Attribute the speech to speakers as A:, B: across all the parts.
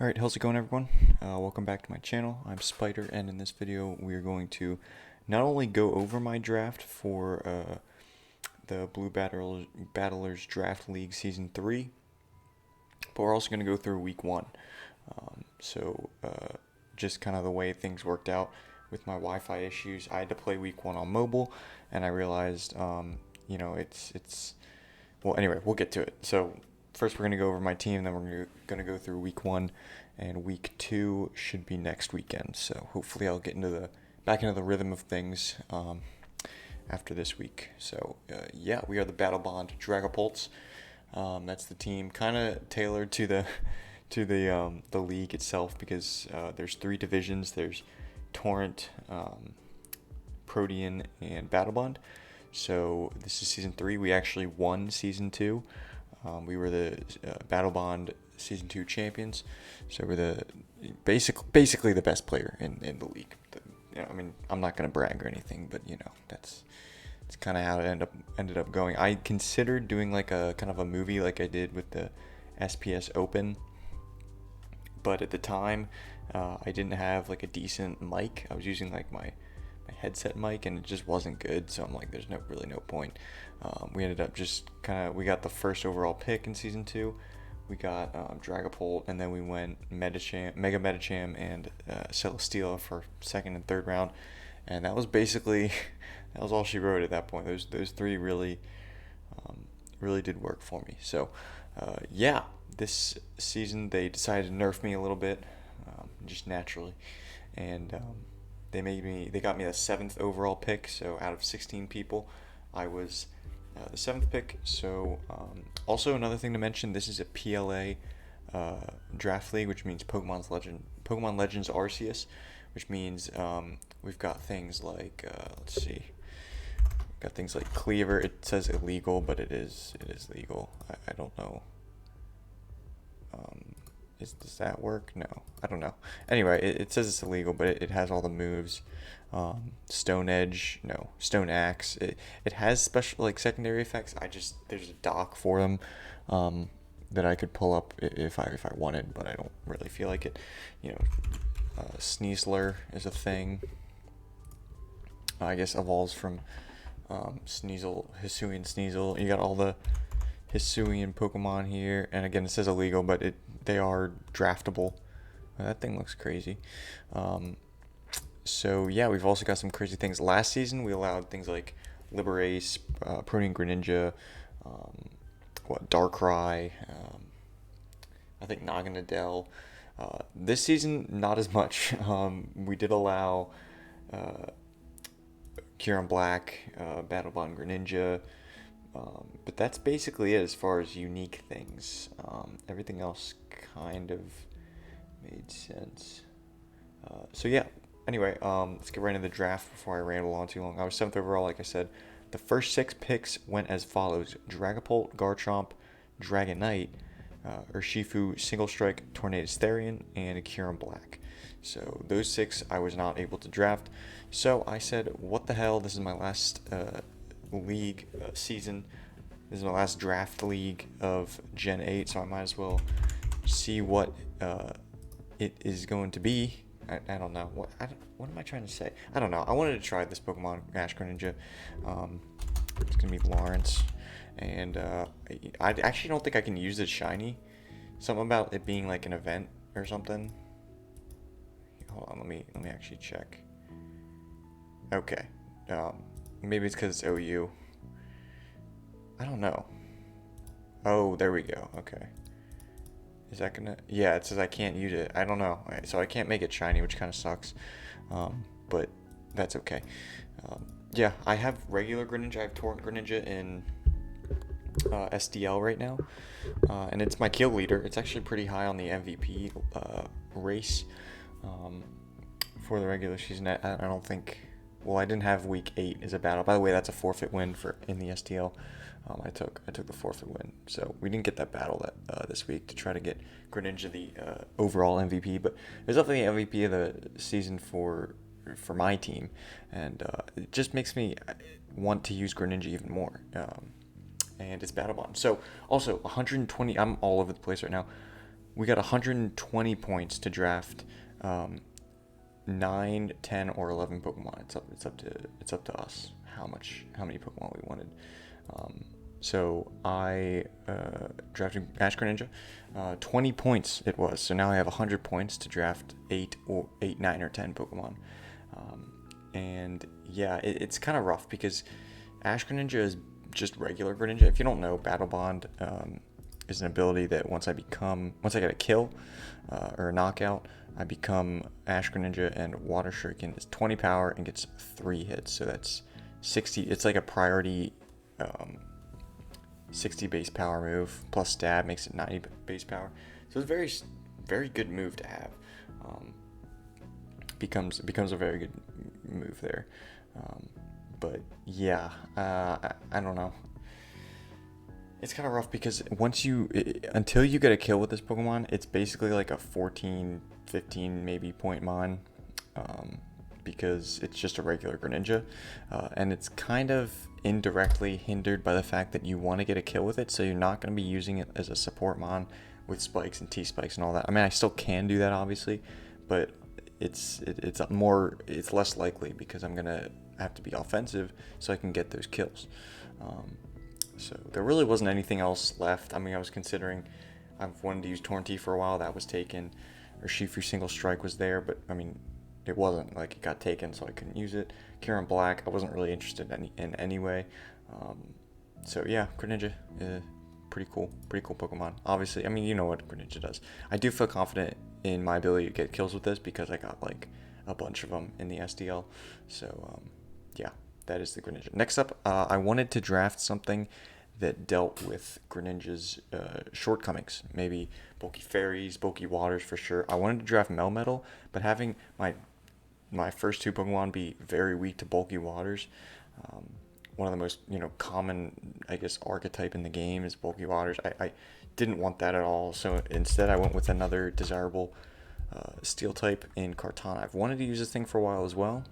A: Alright, how's it going everyone? Welcome back to my channel. I'm Spider, and in this video we are going to not only go over my draft for the Battlers Draft League Season 3, but we're also going to go through Week 1. Just kind of the way things worked out with my Wi-Fi issues, I had to play Week 1 on mobile, and I realized, well, anyway, we'll get to it. So first we're going to go over my team, then we're going to go through Week 1, and Week 2 should be next weekend. So hopefully I'll get back into the rhythm of things after this week. So yeah, we are the Battle Bond Dragapults. That's the team, kind of tailored to the league itself, because there's 3 divisions. There's Torrent, Protean, and Battle Bond. So this is Season 3. We actually won Season 2. We were the Battle Bond Season 2 champions. So we're the basically the best player in the league. I mean, I'm not going to brag or anything, but that's kind of how it ended up going. I considered doing like a kind of a movie like I did with the SPS Open, but at the time I didn't have like a decent mic. I was using like my headset mic, and it just wasn't good, so I'm like, there's really no point. We ended up just we got the first overall pick in Season 2. We got Dragapult, and then we went Mega Medicham, and Celesteela for second and third round, and that was basically that was all she wrote at that point. Those 3 really did work for me. So yeah, this season they decided to nerf me a little bit, just naturally, and they got me the 7th overall pick. So out of 16 people, I was the 7th pick. So also another thing to mention, this is a PLA draft league, which means Pokemon Legends Arceus, which means we've got things like let's see, we've got things like Cleaver. It says illegal, but it is legal. I don't know. Does that work? No, I don't know. Anyway, it says it's illegal, but it has all the moves. Stone Edge, no, Stone Axe. It has special like secondary effects. There's a doc for them that I could pull up if I wanted, but I don't really feel like it. Sneasler is a thing. I guess evolves from Sneasel, Hisuian Sneasel. You got all the Hisuian Pokemon here, and again, it says illegal, but they are draftable. That thing looks crazy. So yeah, we've also got some crazy things. Last season, we allowed things like Liberace, Protean Greninja, Darkrai, I think Naganadel. This season, not as much. We did allow Kyurem Black, Battle Bond Greninja, but that's basically it as far as unique things. Everything else kind of made sense. So yeah, anyway, let's get right into the draft before I ramble on too long. I was 7th overall, like I said. The first 6 picks went as follows: Dragapult, Garchomp, Dragonite, Urshifu, Single Strike, Tornadus Therian, and Kyurem Black. So those 6 I was not able to draft. So I said, what the hell, this is my last league season. This is my last draft league of Gen 8, so I might as well see what it is going to be. I don't know. What am I trying to say? I don't know. I wanted to try this Pokemon Ash Greninja. It's going to be Lawrence. And I actually don't think I can use it shiny. Something about it being like an event or something. Hold on, let me actually check. Okay. Maybe it's because it's OU. I don't know. Oh, there we go. Okay. Is that gonna... Yeah, it says I can't use it. I don't know. So I can't make it shiny, which kind of sucks. But that's okay. Yeah, I have regular Greninja. I have Torrent Greninja in SDL right now. And it's my kill leader. It's actually pretty high on the MVP race for the regular season. I don't think... Well, I didn't have week 8 as a battle. By the way, that's a forfeit win in the STL. I took the forfeit win, so we didn't get that battle this week to try to get Greninja the overall MVP. But it was definitely the MVP of the season for my team, and it just makes me want to use Greninja even more. And it's Battle Bond. So also 120. I'm all over the place right now. we got 120 points to draft 9, 10, or 11 Pokemon. It's up to us how many Pokemon we wanted. So I drafted Ash Greninja. 20 points it was. So now I have 100 points to draft 8, 9, or 10 Pokemon. And yeah, it's kind of rough because Ash Greninja is just regular Greninja. If you don't know, Battle Bond is an ability that once I get a kill or a knockout, I become Ash Greninja, and Water Shuriken is 20 power and gets 3 hits. So that's 60. It's like a priority 60 base power move plus stab makes it 90 base power. So it's a very, very good move to have. Becomes a very good move there. But yeah, I don't know. It's kind of rough because until you get a kill with this Pokemon, it's basically like a 14, 15 maybe point mine, because it's just a regular Greninja, and it's kind of indirectly hindered by the fact that you want to get a kill with it, so you're not going to be using it as a support mon with spikes and T-spikes and all that. I mean, I still can do that obviously, but it's less likely because I'm gonna have to be offensive so I can get those kills. So there really wasn't anything else left. I mean, I've wanted to use Torntea for a while. That was taken. Or Shifu Single Strike was there, but I mean, it wasn't. Like, it got taken, so I couldn't use it. Kieran Black, I wasn't really interested in any way. So yeah, Greninja, pretty cool Pokemon. Obviously, I mean, you know what Greninja does. I do feel confident in my ability to get kills with this because I got like a bunch of them in the SDL. So yeah, that is the Greninja. Next up, I wanted to draft something that dealt with Greninja's shortcomings. Maybe bulky fairies, bulky waters for sure. I wanted to draft Melmetal, but having my first 2 Pokemon be very weak to bulky waters, one of the most common, I guess, archetype in the game is bulky waters. I didn't want that at all, so instead I went with another desirable steel type in Kartana. I've wanted to use this thing for a while as well.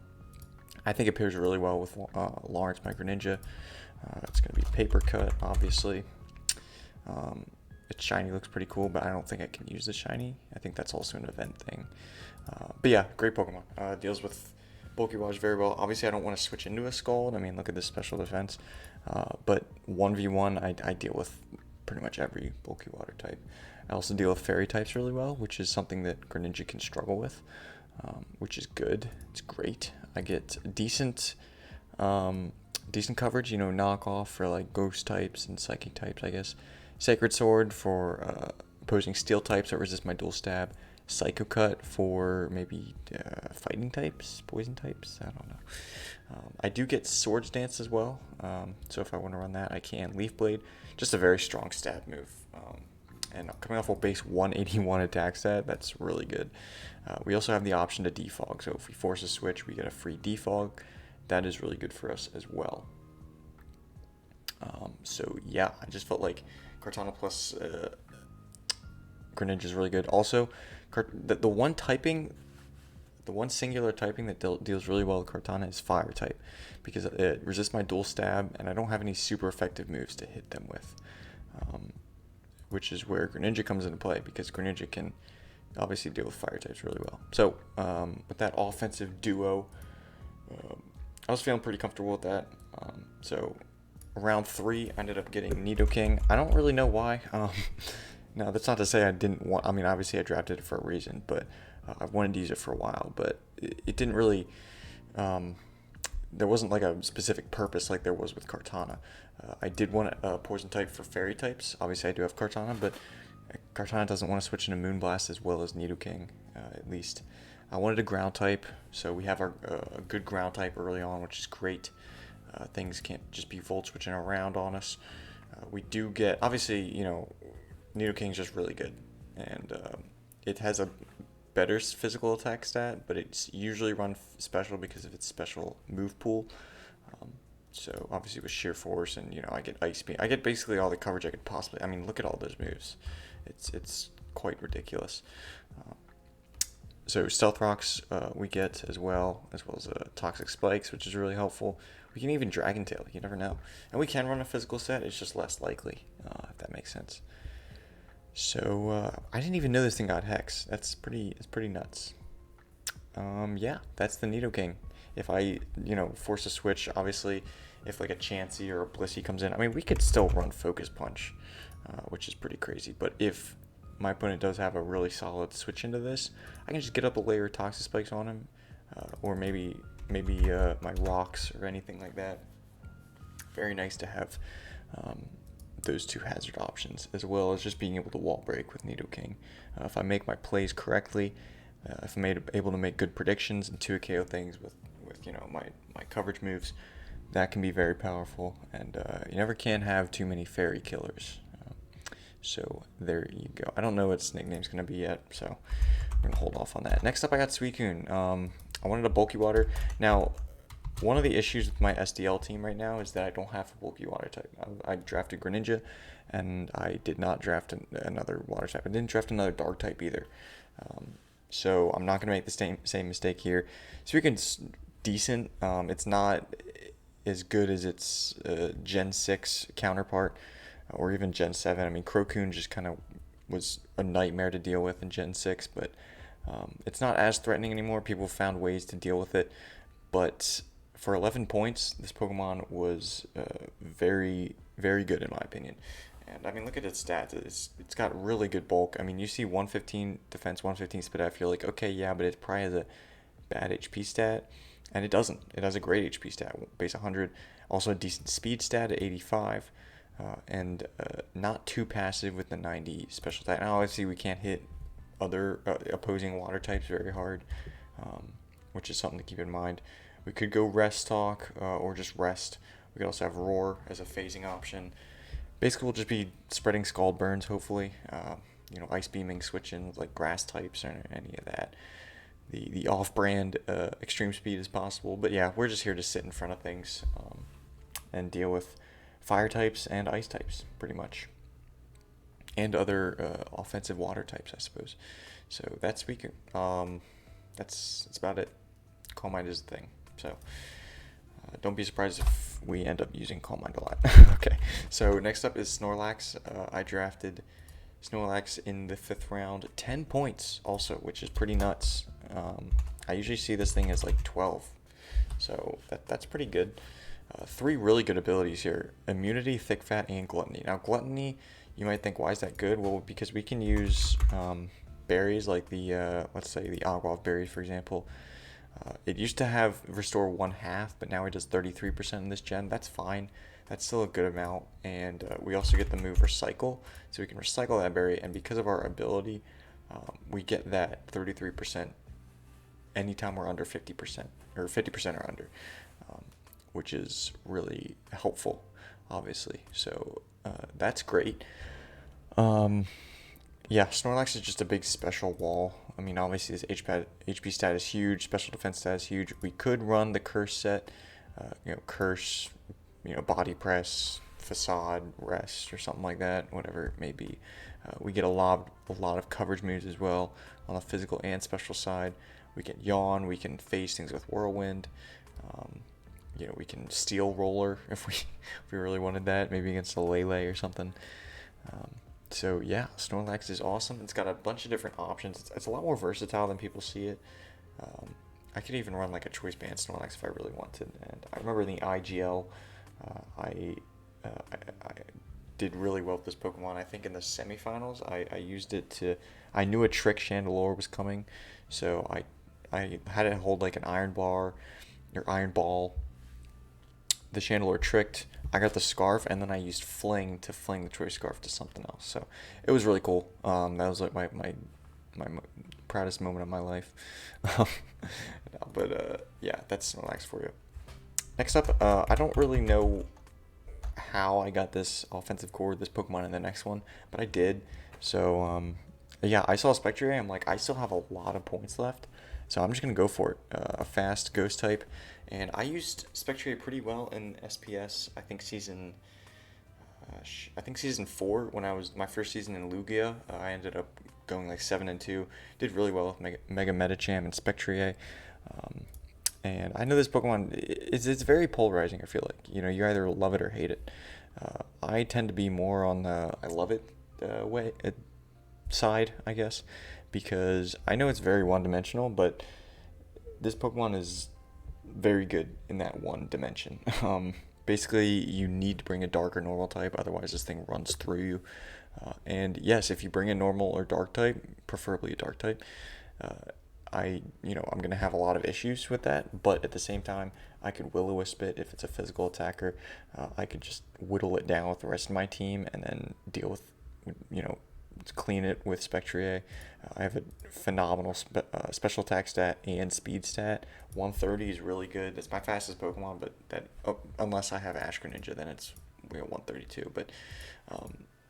A: I think it pairs really well with Lawrence, my Greninja. It's going to be Paper Cut, obviously. Its shiny looks pretty cool, but I don't think I can use the shiny. I think that's also an event thing. But yeah, great Pokemon. Deals with bulky waters very well. Obviously, I don't want to switch into a Scald. I mean, look at this special defense. But 1v1, I deal with pretty much every bulky water type. I also deal with fairy types really well, which is something that Greninja can struggle with, which is good. It's great. I get decent coverage, knockoff for like ghost types and psychic types, I guess. Sacred Sword for opposing steel types that resist my dual stab. Psycho Cut for maybe fighting types, poison types, I don't know. I do get Swords Dance as well, so if I want to run that, I can. Leaf Blade, just a very strong stab move. And coming off a base 181 attack stat, that's really good. We also have the option to defog, so if we force a switch, we get a free defog. That is really good for us as well. So yeah, I just felt like Kartana plus Greninja is really good. Also, the one singular typing that deals really well with Kartana is Fire type, because it resists my dual stab, and I don't have any super effective moves to hit them with. Which is where Greninja comes into play, because Greninja can obviously deal with fire types really well. So with that offensive duo, I was feeling pretty comfortable with that. So round 3, I ended up getting Nidoking. I don't really know why. Now, that's not to say I didn't want... I mean, obviously I drafted it for a reason, but I've wanted to use it for a while. But it didn't really... there wasn't like a specific purpose like there was with Kartana. I did want a poison type for fairy types. Obviously, I do have Kartana, but Kartana doesn't want to switch into Moonblast as well as Nidoking, at least. I wanted a ground type, so we have a good ground type early on, which is great. Things can't just be Volt switching around on us. We do get, obviously, Nidoking is just really good, and it has a better physical attack stat, but it's usually run special because of its special move pool. So obviously with sheer force, and I get ice beam. I get basically all the coverage I could possibly. I mean, look at all those moves. It's quite ridiculous. So stealth rocks we get as well as toxic spikes, which is really helpful. We can even Dragon Tail. You never know. And we can run a physical set. It's just less likely, if that makes sense. So I didn't even know this thing got Hex. That's pretty nuts. Yeah, that's the Nidoking. If I, force a switch, obviously, if like a Chansey or a Blissey comes in, I mean, we could still run Focus Punch, which is pretty crazy. But if my opponent does have a really solid switch into this, I can just get up a layer of Toxic Spikes on him, or maybe my Rocks or anything like that. Very nice to have those two hazard options, as well as just being able to wall break with Nidoking. If I make my plays correctly, if I'm able to make good predictions and 2 KO things with my coverage moves, that can be very powerful. And you never can have too many fairy killers. So there you go. I don't know what its nickname's going to be yet, so I'm going to hold off on that. Next up, I got Suicune. I wanted a bulky water. Now, one of the issues with my SDL team right now is that I don't have a bulky water type. I drafted Greninja, and I did not draft another water type. I didn't draft another dark type either. So I'm not going to make the same mistake here. Suicune's decent. It's not as good as its Gen 6 counterpart, or even Gen 7. I mean, Crocoon just kind of was a nightmare to deal with in Gen 6, but it's not as threatening anymore. People found ways to deal with it, but for 11 points, this Pokemon was very, very good in my opinion. And I mean, look at its stats. It's got really good bulk. I mean, you see 115 defense, 115 speed out. You're like, okay, yeah, but it probably has a bad HP stat, and it doesn't. It has a great HP stat, base 100. Also a decent speed stat at 85, and not too passive with the 90 special stat. Now, obviously, we can't hit other opposing water types very hard, which is something to keep in mind. We could go Rest Talk or just Rest. We could also have Roar as a phasing option. Basically, we'll just be spreading Scald Burns, hopefully. Ice Beaming, switching with like Grass types or any of that. The off-brand Extreme Speed is possible. But yeah, we're just here to sit in front of things and deal with Fire types and Ice types, pretty much. And other offensive water types, I suppose. So that's Suicune. That's about it. Calm Mind is the thing. So don't be surprised if we end up using Calm Mind a lot. Okay, so next up is Snorlax. I drafted Snorlax in the 5th round. 10 points also, which is pretty nuts. I usually see this thing as like 12. So that's pretty good. 3 really good abilities here. Immunity, Thick Fat, and Gluttony. Now, Gluttony, you might think, why is that good? Well, because we can use berries like the, let's say the Agua berries, for example. It used to have restore 1/2, but now it does 33% in this gen. That's fine. That's still a good amount. And we also get the move Recycle, so we can recycle that berry. And because of our ability, we get that 33% anytime we're under 50%, or 50% or under, which is really helpful, obviously. So that's great. Yeah, Snorlax is just a big special wall. I mean, obviously his HP stat is huge, special defense stat is huge. We could run the Curse set, Curse, Body Press, Facade, Rest, or something like that, whatever it may be. We get a lot of coverage moves as well on the physical and special side. We can Yawn, we can phase things with Whirlwind. We can Steel Roller if we really wanted that, maybe against a Lele or something. So yeah, Snorlax is awesome. It's got a bunch of different options. It's a lot more versatile than people see it. I could even run like a Choice Band Snorlax if I really wanted. And I remember in the IGL, I did really well with this Pokemon. I think in the semifinals, I used it to. I knew a Trick Chandelure was coming, so I had it hold like an Iron Bar or Iron Ball. The Chandelure tricked. I got the Scarf, and then I used Fling to fling the Choice Scarf to something else. So it was really cool. That was like my proudest moment of my life. But yeah, that's Snorlax for you. Next up, I don't really know how I got this offensive core, this Pokemon in the next one, but I did. So yeah, I saw Spectre. I'm like, I still have a lot of points left, so I'm just gonna go for it. A fast Ghost type. And I used Spectre pretty well in SPS. I think season 4 when I was my first season in Lugia. I ended up going like 7-2. Did really well with Mega Medicham and Spectre. And I know this Pokemon it's very polarizing. I feel like you either love it or hate it. I tend to be more on the I love it way. side, I guess, because I know it's very one-dimensional, but this Pokemon is very good in that one dimension. Basically, you need to bring a dark or normal type, otherwise this thing runs through you. And yes, if you bring a normal or dark type, preferably a dark type, I'm gonna have a lot of issues with that. But at the same time, I could Will-O-Wisp it if it's a physical attacker. I could just whittle it down with the rest of my team and then deal with, you know, clean it with Spectrier. I have a phenomenal special attack stat and speed stat. 130 is really good. That's my fastest Pokemon, but unless I have Ash Greninja, then it's 132. But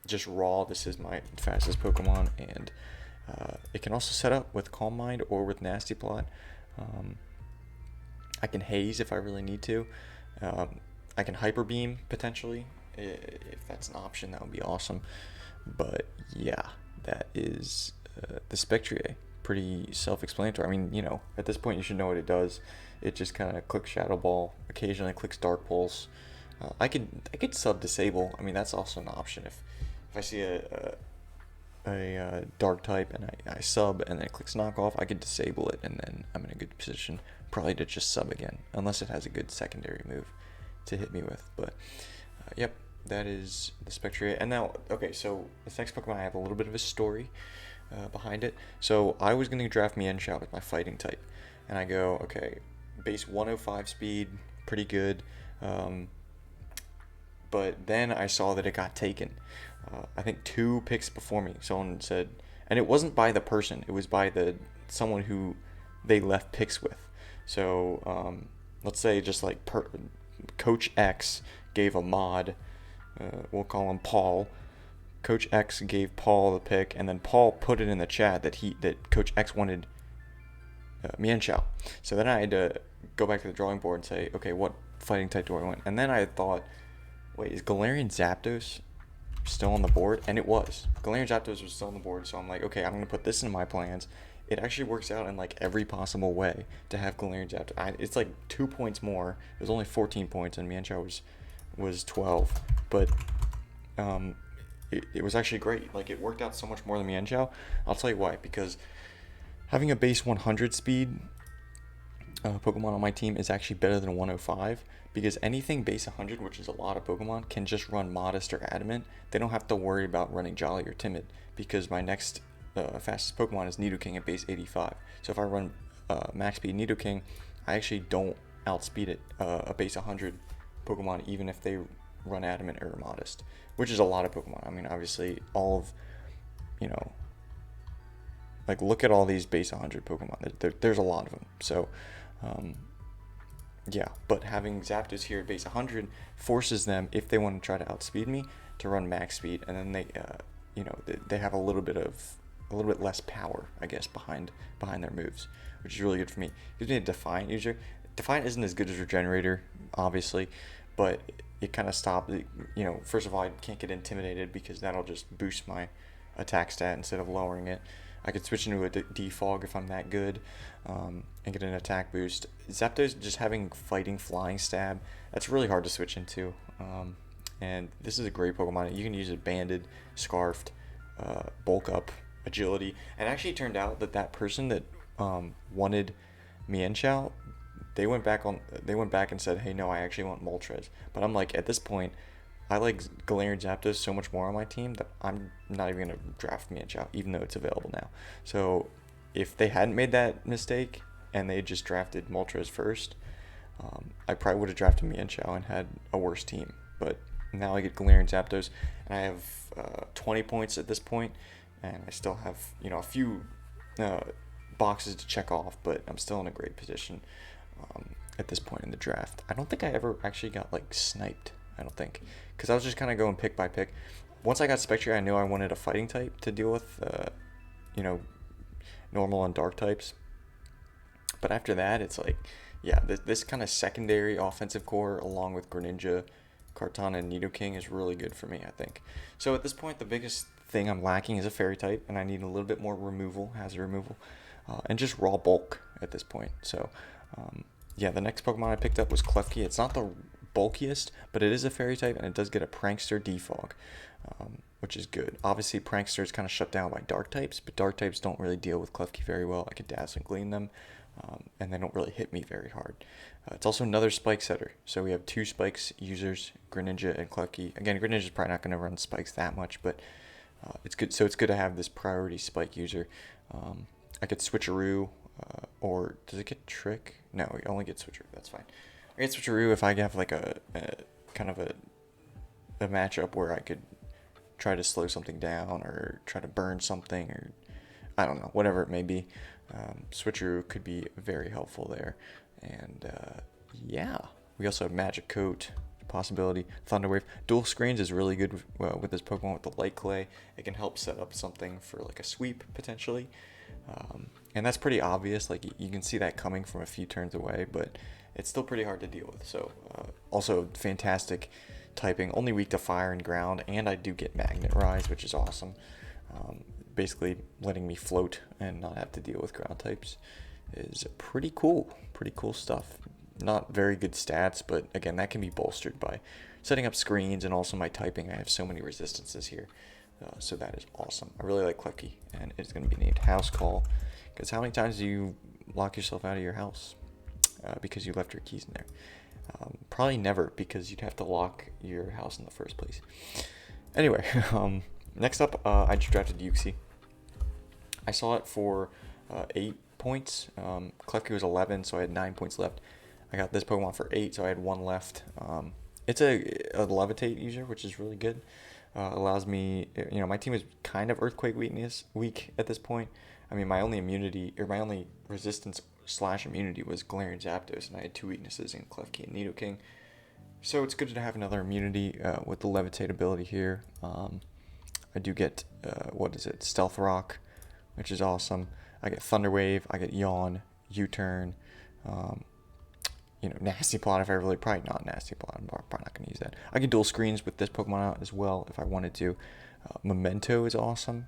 A: just raw, this is my fastest Pokemon, and it can also set up with Calm Mind or with Nasty Plot. I can Haze if I really need to. I can Hyper Beam potentially if that's an option. That would be awesome. But yeah, that is the Spectrier. Pretty self-explanatory. I mean, at this point you should know what it does. It just kind of clicks Shadow Ball, occasionally clicks Dark Pulse. I could sub disable. I mean, that's also an option. If I see a dark type and I sub and then it clicks knockoff, I could disable it, and then I'm in a good position probably to just sub again, unless it has a good secondary move to hit me with. But yep, that is the Spectrier. And now, okay, so this next Pokemon, I have a little bit of a story behind it. So I was going to draft Mienshao with my fighting type, and I go, okay, base 105 speed, pretty good. But then I saw that it got taken. I think 2 picks before me. Someone said, and it wasn't by the person, it was by someone who they left picks with. So let's say just like Coach X gave a mod, we'll call him Paul. Coach X gave Paul the pick, and then Paul put it in the chat that Coach X wanted Mienshao. So then I had to go back to the drawing board and say, okay, what fighting type do I want? And then I thought, wait, is Galarian Zapdos still on the board? And it was. Galarian Zapdos was still on the board, so I'm like, okay, I'm going to put this in my plans. It actually works out in like every possible way to have Galarian Zapdos. It's like 2 points more. It was only 14 points, and Mienshao was 12. But it was actually great. Like, it worked out so much more than Mienshao. I'll tell you why. Because having a base 100 speed Pokemon on my team is actually better than 105, because anything base 100, which is a lot of Pokemon, can just run Modest or Adamant. They don't have to worry about running Jolly or Timid, because my next fastest Pokemon is Nidoking at base 85. So if I run max speed Nidoking, I actually don't outspeed it a base 100 Pokemon, even if they run Adamant or Modest, which is a lot of Pokemon. I mean, obviously, all of, like, look at all these base 100 Pokemon. There's a lot of them. So, yeah, but having Zapdos here at base 100 forces them, if they want to try to outspeed me, to run max speed, and then they have a little bit less power, I guess, behind their moves, which is really good for me. It gives me a Defiant user. Defiant isn't as good as Regenerator, obviously, but it kind of stopped. First of all, I can't get intimidated because that'll just boost my attack stat instead of lowering it. I could switch into a defog if I'm that good, and get an attack boost. Zapdos just having fighting, flying, stab, that's really hard to switch into. And this is a great Pokemon. You can use it banded, scarfed, bulk up, agility. And actually, it turned out that person that wanted Mienshao, they went back and said, hey, no, I actually want Moltres. But I'm like, at this point, I like Galarian Zapdos so much more on my team that I'm not even going to draft Mienshao, even though it's available now. So if they hadn't made that mistake and they just drafted Moltres first, I probably would have drafted Mienshao and had a worse team. But now I get Galarian Zapdos, and I have 20 points at this point, and I still have a few boxes to check off, but I'm still in a great position at this point in the draft. I don't think I ever actually got sniped. I don't think, because I was just kind of going pick by pick. Once I got Spectre, I knew I wanted a fighting type to deal with, normal and dark types. But after that, it's this kind of secondary offensive core, along with Greninja, Kartana, and Nidoking, is really good for me, I think. So at this point, the biggest thing I'm lacking is a fairy type, and I need a little bit more hazard removal, and just raw bulk at this point. So, the next Pokemon I picked up was Klefki. It's not the bulkiest, but it is a fairy type, and it does get a Prankster defog. which is good. Obviously, Prankster is kind of shut down by Dark types, but Dark types don't really deal with Klefki very well. I could Dazzling Gleam them, and they don't really hit me very hard. It's also another spike setter, so we have 2 spikes users, Greninja and Klefki. Again, Greninja's probably not going to run spikes that much, but it's good. So it's good to have this priority spike user. I could Switcheroo, or does it get Trick? No, we only get Switcheroo. That's fine. I get Switcheroo if I have like a kind of a matchup where I could try to slow something down or try to burn something, or I don't know, whatever it may be. Switcheroo could be very helpful there. And yeah, we also have Magic Coat, possibility. Thunder Wave. Dual Screens is really good with this Pokemon with the Light Clay. It can help set up something for like a sweep potentially. And that's pretty obvious. Like you can see that coming from a few turns away, but it's still pretty hard to deal with. So also fantastic typing, only weak to fire and ground, and I do get Magnet Rise, which is awesome. Basically letting me float and not have to deal with ground types is pretty cool stuff. Not very good stats, but again, that can be bolstered by setting up screens and also my typing. I have so many resistances here, so that is awesome. I really like Klefki, and it's going to be named House Call, because how many times do you lock yourself out of your house because you left your keys in there? Probably never, because you'd have to lock your house in the first place. Anyway, next up, I just drafted Uxie. I saw it for 8 points. Klefki was 11, so I had 9 points left. I got this Pokemon for 8, so I had 1 left. It's a Levitate user, which is really good. Allows me, my team is kind of Earthquake weak at this point. I mean, my only resistance / immunity was Galarian Zapdos, and I had 2 weaknesses in Klefki and Nidoking. So it's good to have another immunity with the Levitate ability here. I do get, Stealth Rock, which is awesome. I get Thunder Wave, I get Yawn, U-Turn, Nasty Plot if I really, probably not Nasty Plot, I'm probably not going to use that. I can dual screens with this Pokemon out as well if I wanted to. Memento is awesome.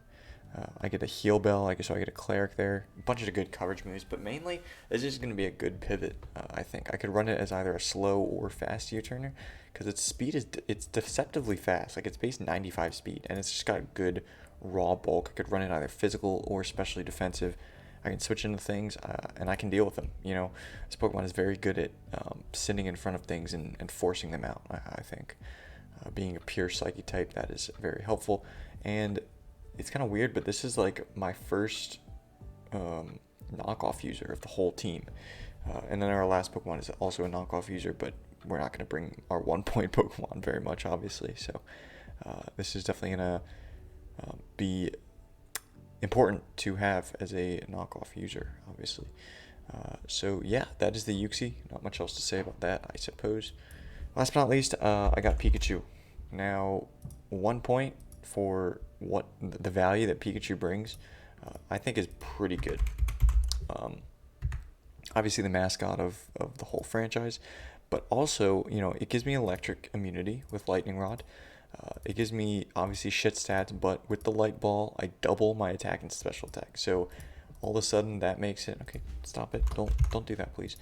A: I get a Heal Bell, so I get a Cleric there. A bunch of good coverage moves, but mainly this is going to be a good pivot, I think. I could run it as either a slow or fast U-turner, because its speed it's deceptively fast. Like, it's base 95 speed, and it's just got good raw bulk. I could run it either physical or especially defensive. I can switch into things, and I can deal with them. This Pokemon is very good at sitting in front of things and forcing them out, I think. Being a pure Psyche type, that is very helpful. And it's kind of weird, but this is like my first knockoff user of the whole team. And then our last Pokemon is also a knockoff user, but we're not going to bring our 1-point Pokemon very much, obviously. So this is definitely going to be important to have as a knockoff user, obviously. So yeah, that is the Uxie. Not much else to say about that, I suppose. Last but not least, I got Pikachu. Now, 1 point for what the value that Pikachu brings, I think is pretty good. Obviously the mascot of the whole franchise, but also, it gives me electric immunity with Lightning Rod. It gives me obviously shit stats, but with the Light Ball, I double my attack and special attack. So all of a sudden that makes it, okay, stop it. Don't do that, please.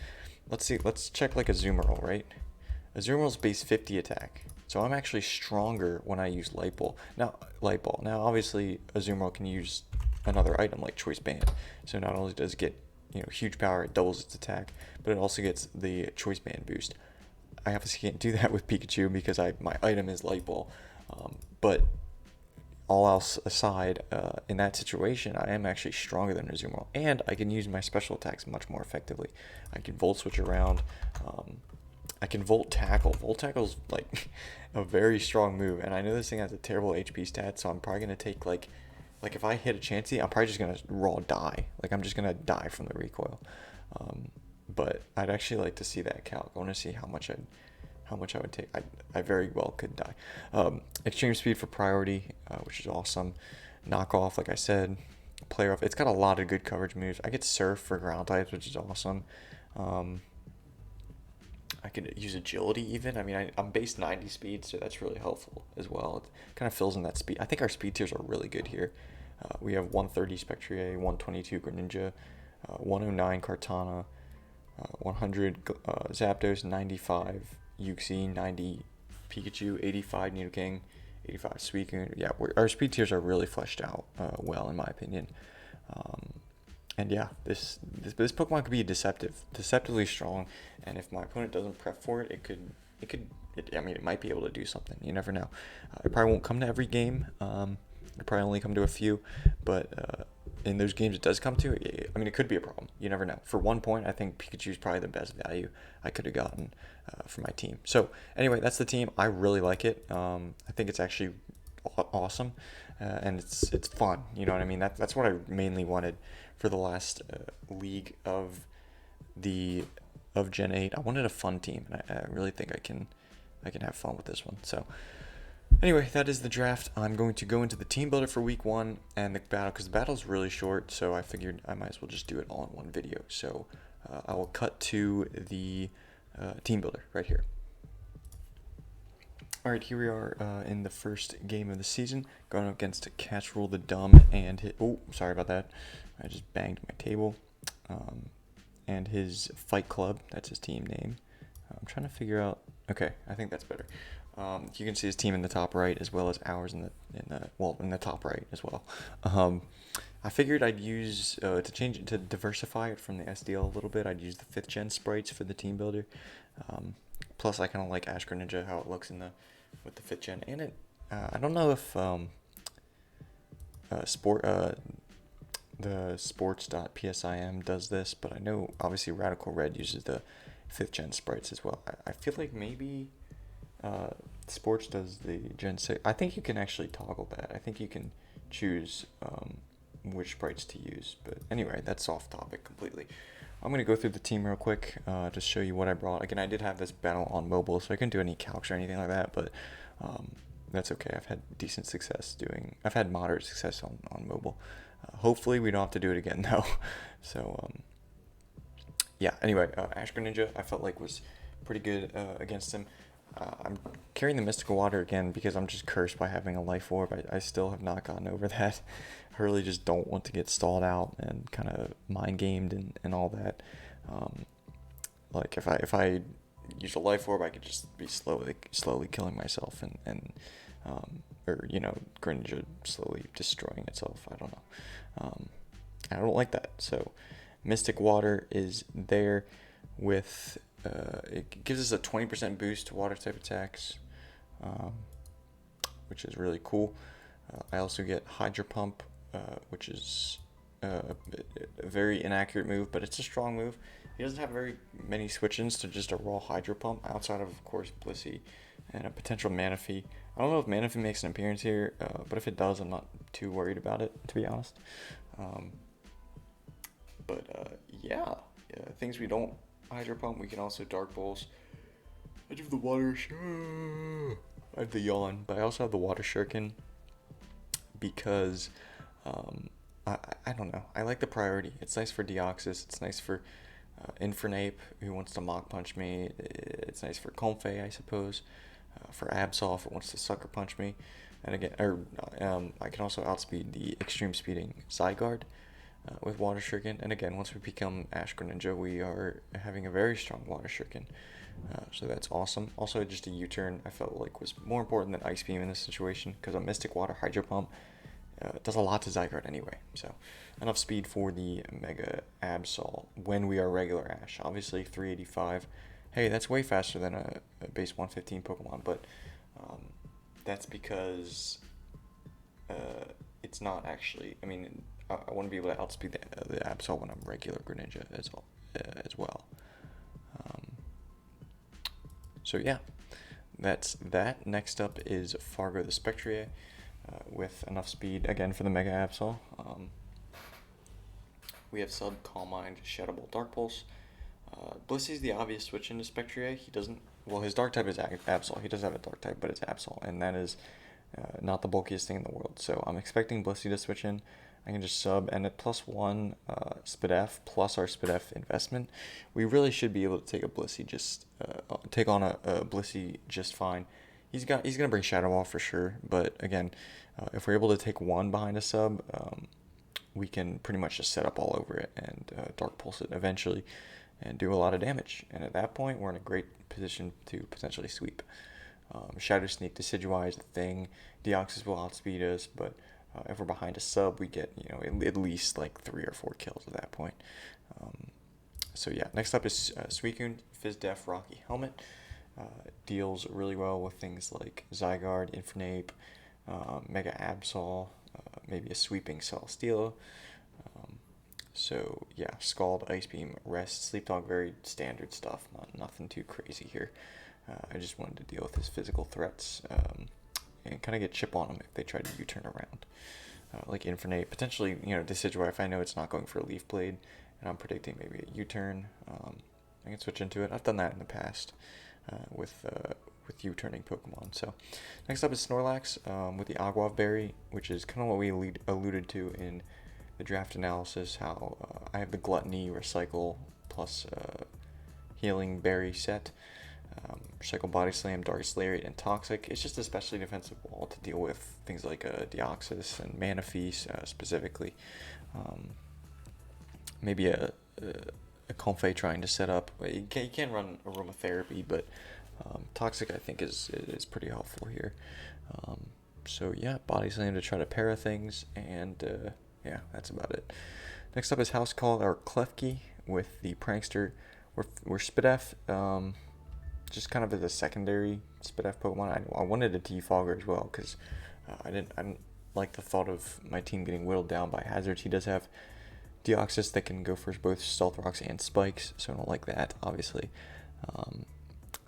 A: Let's see. Let's check like Azumarill, right? Azumarill's base 50 attack. So I'm actually stronger when I use Light Ball. Now, obviously Azumarill can use another item like Choice Band. So not only does it get, huge power, it doubles its attack, but it also gets the Choice Band boost. I obviously can't do that with Pikachu because my item is Light Ball. But all else aside, in that situation, I am actually stronger than Azumarill, and I can use my special attacks much more effectively. I can Volt Switch around. I can Volt Tackle. Volt Tackle's like a very strong move, and I know this thing has a terrible HP stat, so I'm probably gonna take like if I hit a Chansey, I'm probably just gonna raw die. Like, I'm just gonna die from the recoil. But I'd actually like to see that calc. I want to see how much I would take. I very well could die. Extreme Speed for priority, which is awesome. Knockoff, like I said. Player off. It's got a lot of good coverage moves. I get Surf for ground types, which is awesome. I could use Agility even. I mean, I'm base 90 speed, so that's really helpful as well. It kind of fills in that speed. I think our speed tiers are really good here. We have 130 Spectrier, 122 Greninja, 109 Kartana, 100 Zapdos, 95 Uxie, 90 Pikachu, 85 Nidoking, 85 Suicune. Yeah, our speed tiers are really fleshed out well, in my opinion. And yeah, this Pokemon could be deceptively strong, and if my opponent doesn't prep for it, I mean, it might be able to do something. You never know. It probably won't come to every game. It'll probably only come to a few, but in those games it does come to, I mean, it could be a problem. You never know. For 1 point, I think Pikachu is probably the best value I could have gotten for my team. So anyway, that's the team. I really like it. I think it's actually awesome, and it's fun. You know what I mean? That's what I mainly wanted for the last league of Gen 8. I wanted a fun team, and I really think I can have fun with this one. So anyway, that is the draft. I'm going to go into the team builder for week 1 and the battle, because the battle is really short, so I figured I might as well just do it all in one video. So I will cut to the team builder right here. Alright, here we are in the first game of the season, going up against Catchroll the Dumb and his, oh, sorry about that, I just banged my table, and his Fight Club, that's his team name. I'm trying to figure out, okay, I think that's better. You can see his team in the top right, as well as ours in the top right as well. I figured I'd use, to diversify it from the SDL a little bit, I'd use the 5th gen sprites for the team builder. Plus, I kind of like Ash Greninja, how it looks with the 5th gen, and it. I don't know if the sports.psim does this, but I know obviously Radical Red uses the 5th gen sprites as well. I feel like maybe sports does the Gen 6. I think you can actually toggle that. I think you can choose which sprites to use. But anyway, that's off topic completely. I'm going to go through the team real quick to show you what I brought. Again, I did have this battle on mobile, so I couldn't do any calcs or anything like that, but that's okay. I've had decent success I've had moderate success on mobile. Hopefully we don't have to do it again, though. So, yeah, anyway, Ash Greninja I felt like was pretty good against him. I'm carrying the Mystical Water again because I'm just cursed by having a Life Orb. I still have not gotten over that. I really just don't want to get stalled out and kind of mind gamed and all that. Like if I use a Life Orb, I could just be slowly killing myself or Greninja slowly destroying itself. I don't know. I don't like that. So Mystic Water is there with. It gives us a 20% boost to water type attacks, which is really cool. I also get Hydro Pump, which is a very inaccurate move, but it's a strong move. He doesn't have very many switch-ins to just a raw Hydro Pump, outside of course, Blissey and a potential Manaphy. I don't know if Manaphy makes an appearance here, but if it does, I'm not too worried about it, to be honest. Yeah, things we don't Hydro Pump, we can also Dark Pulse. I have the Water I have the Yawn, but I also have the Water Shuriken because I don't know. I like the priority. It's nice for Deoxys. It's nice for Infernape, who wants to Mach Punch me. It's nice for Comfey, I suppose. For Absol, if it wants to Sucker Punch me. And again, I can also outspeed the extreme speeding Zygarde with Water Shuriken. And again, once we become Ash Greninja, we are having a very strong Water Shuriken. So that's awesome. Also, just a U-turn I felt like was more important than Ice Beam in this situation, because a Mystic Water Hydro Pump does a lot to Zygarde anyway. So enough speed for the Mega Absol when we are regular Ash. Obviously 385. Hey, that's way faster than a base 115 Pokemon, but that's because it's not actually. I mean, I want to be able to outspeed the Absol when I'm regular Greninja as well. So yeah, that's that. Next up is Fargo the Spectrier with enough speed again for the Mega Absol. We have Sub, Calm Mind, Shadow Ball, Dark Pulse. Blissey's the obvious switch into Spectrier. He doesn't. Well, his Dark type is Absol. He does have a Dark type, but it's Absol, and that is not the bulkiest thing in the world. So I'm expecting Blissey to switch in. I can just sub, and at +1 SpidF plus our SpidF investment, we really should be able to take a Blissey take on a Blissey just fine. He's gonna bring Shadow Ball for sure, but again, if we're able to take one behind a sub, we can pretty much just set up all over it and Dark Pulse it eventually, and do a lot of damage. And at that point, we're in a great position to potentially sweep. Shadow Sneak, Decidueye is the thing. Deoxys will outspeed us, but if we're behind a sub, we get, you know, at least like 3 or 4 kills at that point. So yeah, next up is Suicune, Def, Rocky Helmet. Deals really well with things like Zygarde, Infernape, Mega Absol, maybe a Sweeping Celesteela. So yeah, Scald, Ice Beam, Rest, Sleep Talk, very standard stuff, nothing too crazy here. I just wanted to deal with his physical threats and kind of get chip on him if they try to U-turn around. Like Infernape, potentially, you know, Decidueye, if I know it's not going for a Leaf Blade, and I'm predicting maybe a U-turn, I can switch into it. I've done that in the past with U-turning Pokemon. So next up is Snorlax with the Aguav Berry, which is kind of what we alluded to in the draft analysis, how I have the Gluttony, Recycle, plus Healing Berry set. Recycle, Body Slam, Darkest Lariat, and Toxic. It's just a specially defensive wall to deal with things like Deoxys and Manaphy specifically. Maybe a Comfey trying to set up. You can run Aromatherapy, but Toxic I think is pretty helpful here. So yeah, Body Slam to try to para things, and yeah, that's about it. Next up is House Call or Klefki with the Prankster. We're Spidef. Just kind of as a secondary Spidef Pokemon. I wanted a T-Fogger as well because I didn't like the thought of my team getting whittled down by hazards. He does have Deoxys that can go for both Stealth Rocks and Spikes, so I don't like that, obviously.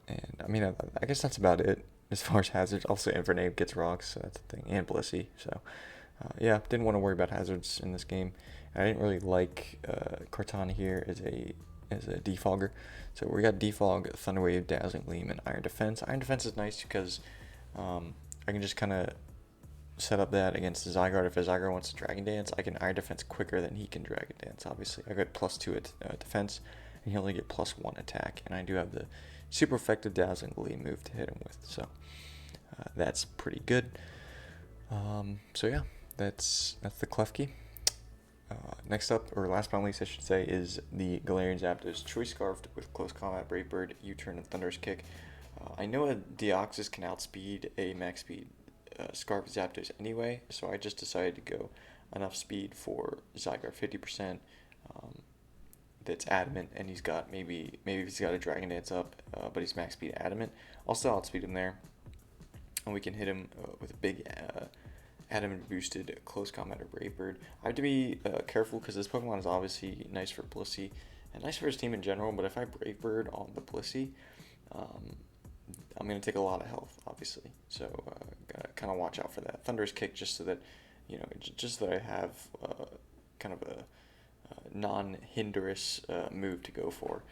A: And I mean, I guess that's about it as far as hazards. Also, Infernape gets rocks, so that's the thing, and Blissey. So yeah, didn't want to worry about hazards in this game. I didn't really like Cortana here as a defogger. So we got Defog, Thunder Wave, Dazzling Gleam, and Iron Defense. Iron Defense is nice because I can just kind of set up that against the Zygarde. If a Zygarde wants to Dragon Dance, I can Iron Defense quicker than he can Dragon Dance, obviously. I got +2 defense, and he only get +1 attack. And I do have the super effective Dazzling Gleam move to hit him with. So that's pretty good. So yeah, that's the Klefki. Next up, or last but not least, I should say, is the Galarian Zapdos Choice Scarfed with Close Combat, Brave Bird, U-Turn, and Thunderous Kick. I know a Deoxys can outspeed a max speed Scarf Zapdos anyway, so I just decided to go enough speed for Zygarde 50%. That's Adamant, and he's got maybe he's got a Dragon Dance up, but he's max speed Adamant. I'll still outspeed him there, and we can hit him with a big Adamant boosted Close Combat or Brave Bird. I have to be careful because this Pokemon is obviously nice for Blissey and nice for his team in general, but if I Brave Bird on the Blissey, I'm going to take a lot of health, obviously. So gotta kind of watch out for that. Thunderous Kick, just so that, you know, just so that I have kind of a non-hinderous move to go for.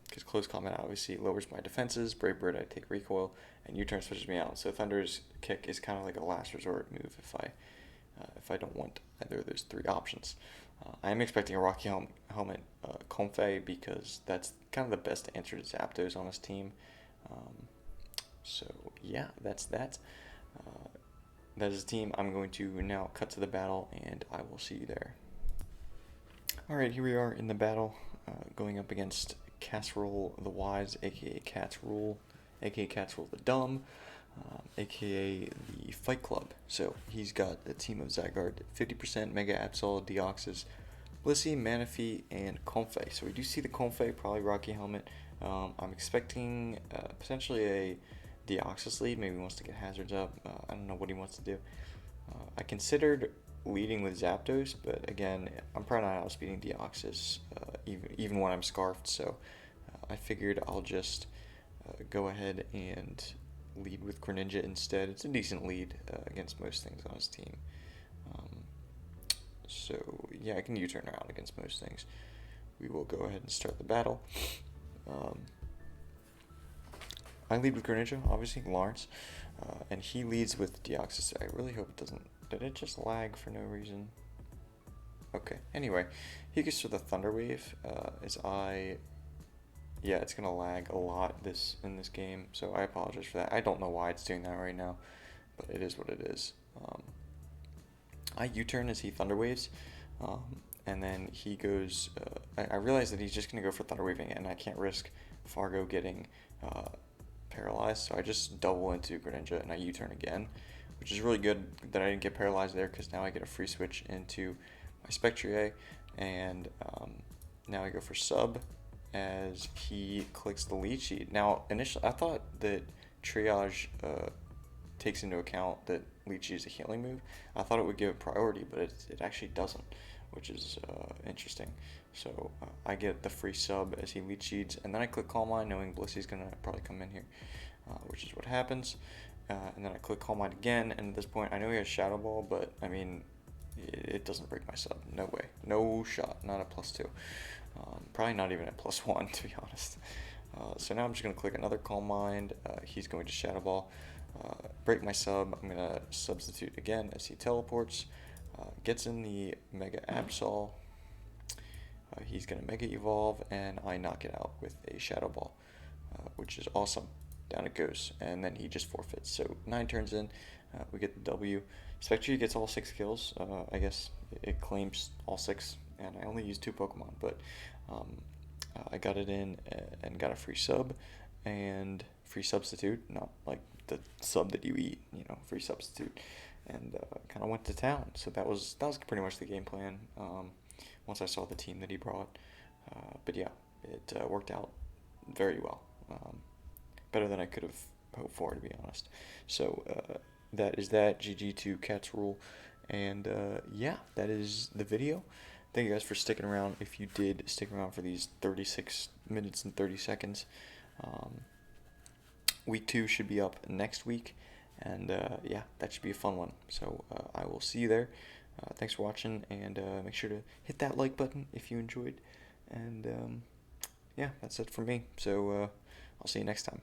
A: Because Close Combat obviously lowers my defenses, Brave Bird I take recoil, and U-turn switches me out. So Thunder's Kick is kind of like a last resort move if I don't want either of those 3 options. I am expecting a Rocky Helmet Comfey because that's kind of the best answer to Zapdos on his team. So yeah, that's that. That is the team. I'm going to now cut to the battle, and I will see you there. Alright, here we are in the battle, going up against Casserole the Wise, aka Cat's Rule, aka Cat's Rule the Dumb, aka the Fight Club. So he's got a team of Zygarde, 50%, Mega Absol, Deoxys, Blissey, Manaphy, and Comfey. So we do see the Comfey, probably Rocky Helmet. I'm expecting potentially a Deoxys lead. Maybe he wants to get hazards up. I don't know what he wants to do. I considered leading with Zapdos, but again, I'm probably not outspeeding Deoxys, even when I'm Scarfed, so I figured I'll just go ahead and lead with Greninja instead. It's a decent lead against most things on his team. So yeah, I can U-turn around against most things. We will go ahead and start the battle. I lead with Greninja, obviously, Lawrence, and he leads with Deoxys. I really hope it doesn't. Did it just lag for no reason? Okay, anyway, he gets to the Thunder Wave, yeah, it's gonna lag a lot in this game, so I apologize for that. I don't know why it's doing that right now, but it is what it is. I U-turn as he Thunder Waves, and then he goes, I realize that he's just gonna go for Thunder Waving, and I can't risk Fargo getting paralyzed, so I just double into Greninja and I U-turn again, which is really good that I didn't get paralyzed there, because now I get a free switch into my Spectrier, and now I go for sub as he clicks the lead sheet. Now, initially, I thought that Triage takes into account that Leech is a healing move. I thought it would give it priority, but it actually doesn't, which is interesting. So I get the free sub as he Leech Seeds, and then I click Calm Mind, knowing Blissy's going to probably come in here, which is what happens. And then I click Calm Mind again, and at this point I know he has Shadow Ball, but I mean, it doesn't break my sub. No way. No shot. Not at +2. Probably not even at +1, to be honest. So now I'm just going to click another Calm Mind. He's going to Shadow Ball. Break my sub. I'm going to substitute again as he teleports. Gets in the Mega Absol. He's going to Mega Evolve, and I knock it out with a Shadow Ball, which is awesome. Down it goes, and then he just forfeits. So 9 turns in, we get the W. Spectre gets all 6 kills. I guess it claims all 6, and I only used 2 Pokemon, but I got it in and got a free sub and free substitute, not like the sub that you eat, you know, free substitute, and kind of went to town. So that was pretty much the game plan. Once I saw the team that he brought, but yeah, it worked out very well. Better than I could have hoped for, to be honest. So that is that. GG to Cats Rule. And yeah, that is the video. Thank you guys for sticking around. If you did stick around for these 36 minutes and 30 seconds. Week 2 should be up next week. And yeah, that should be a fun one. So I will see you there. Thanks for watching. And make sure to hit that like button if you enjoyed. And yeah, that's it from me. So I'll see you next time.